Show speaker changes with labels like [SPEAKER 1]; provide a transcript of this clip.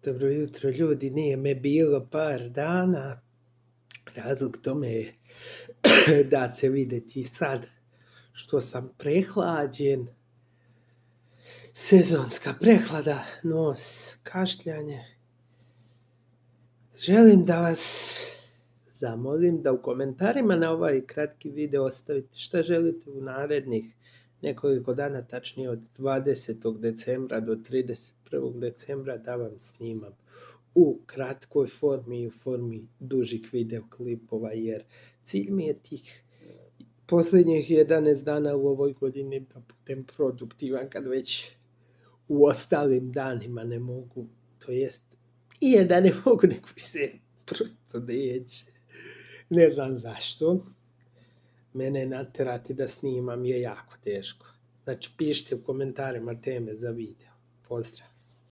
[SPEAKER 1] Dobro jutro ljudi, nije me bilo par dana. Razlog tome je da se vidjeti sad što sam prehlađen. Sezonska prehlada, nos, kašljanje. Želim da vas zamolim da u komentarima na ovaj kratki video ostavite šta želite u narednih nekoliko dana, tačnije od 20. decembra do 31. decembra da vam snimam u kratkoj formi i u formi dužih videoklipova, jer cilj mi je tih posljednjih 11 dana u ovoj godini da budem produktivan kad već u ostalim danima ne mogu, to jest i jedan ne mogu, nego mi se prosto neće. Ne znam zašto. Mene naterati da snimam je jako teško. Znači, pišite u komentarima teme za video. Pozdrav!